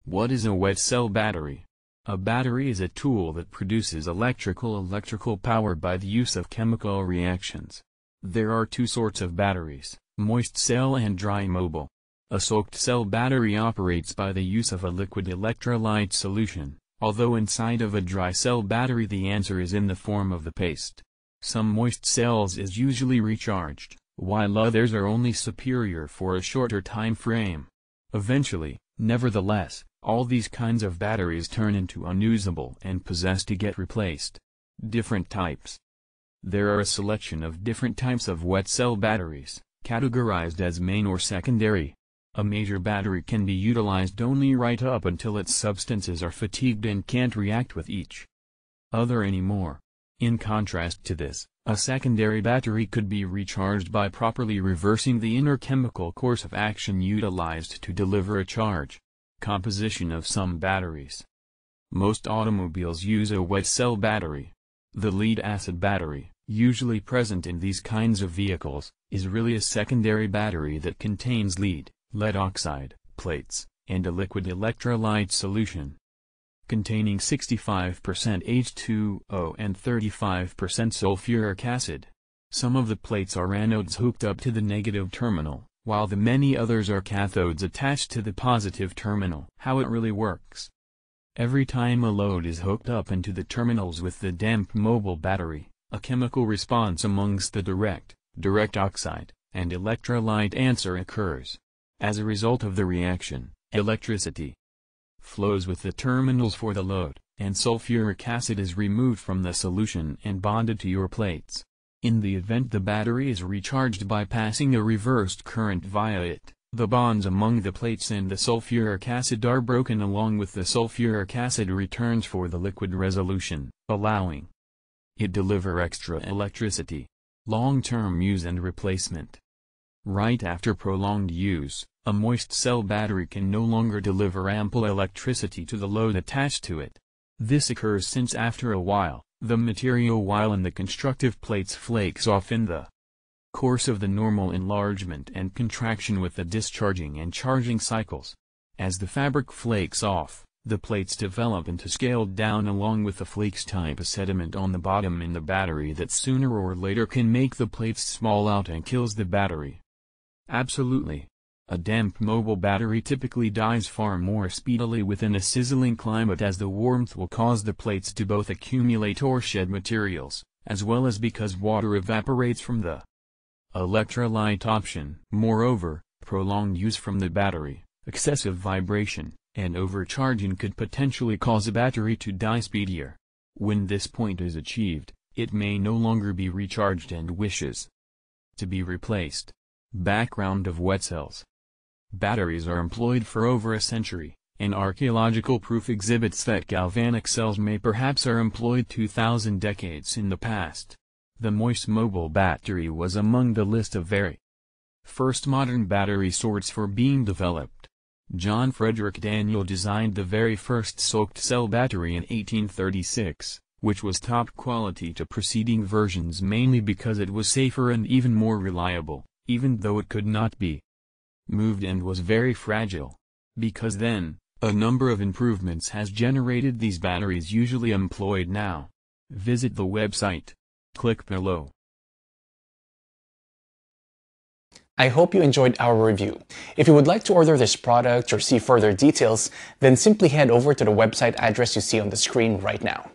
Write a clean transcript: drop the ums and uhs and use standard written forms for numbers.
What is a wet cell battery? A battery is a tool that produces electrical power by the use of chemical reactions. There are two sorts of batteries, moist cell and dry mobile. A soaked cell battery operates by the use of a liquid electrolyte solution, although inside of a dry cell battery the answer is in the form of the paste. Some moist cells is usually recharged, while others are only superior for a shorter time frame. Eventually, nevertheless, all these kinds of batteries turn into unusable and possess to get replaced. Different types. There are a selection of different types of wet cell batteries, categorized as main or secondary. A major battery can be utilized only right up until its substances are fatigued and can't react with each other anymore. In contrast to this, a secondary battery could be recharged by properly reversing the inner chemical course of action utilized to deliver a charge. Composition of some batteries. Most automobiles use a wet cell battery. The lead-acid battery, usually present in these kinds of vehicles, is really a secondary battery that contains lead oxide, plates, and a liquid electrolyte solution containing 65% H2O and 35% sulfuric acid. Some of the plates are anodes hooked up to the negative terminal, while the many others are cathodes attached to the positive terminal. How it really works. Every time a load is hooked up into the terminals with the damp mobile battery, a chemical response amongst the direct oxide, and electrolyte answer occurs. As a result of the reaction, electricity flows with the terminals for the load, and sulfuric acid is removed from the solution and bonded to your plates. In the event the battery is recharged by passing a reversed current via it, the bonds among the plates and the sulfuric acid are broken along with the sulfuric acid returns for the liquid resolution, allowing it deliver extra electricity. Long-term use and replacement. Right after prolonged use, a moist cell battery can no longer deliver ample electricity to the load attached to it. This occurs since after a while, the material while in the constructive plates flakes off in the course of the normal enlargement and contraction with the discharging and charging cycles. As the fabric flakes off, the plates develop into scaled down along with the flakes type of sediment on the bottom in the battery that sooner or later can make the plates small out and kills the battery. Absolutely. A damp mobile battery typically dies far more speedily within a sizzling climate as the warmth will cause the plates to both accumulate or shed materials, as well as because water evaporates from the electrolyte option. Moreover, prolonged use from the battery, excessive vibration, and overcharging could potentially cause a battery to die speedier. When this point is achieved, it may no longer be recharged and wishes to be replaced. Background of wet cells. Batteries are employed for over a century, and archaeological proof exhibits that galvanic cells may perhaps are employed 2,000 decades in the past. The moist mobile battery was among the list of very first modern battery sorts for being developed. John Frederick Daniel designed the very first soaked cell battery in 1836, which was top quality to preceding versions mainly because it was safer and even more reliable, even though it could not be moved and was very fragile. Because then, a number of improvements has generated these batteries usually employed now. Visit the website. Click below. I hope you enjoyed our review. If you would like to order this product or see further details, then simply head over to the website address you see on the screen right now.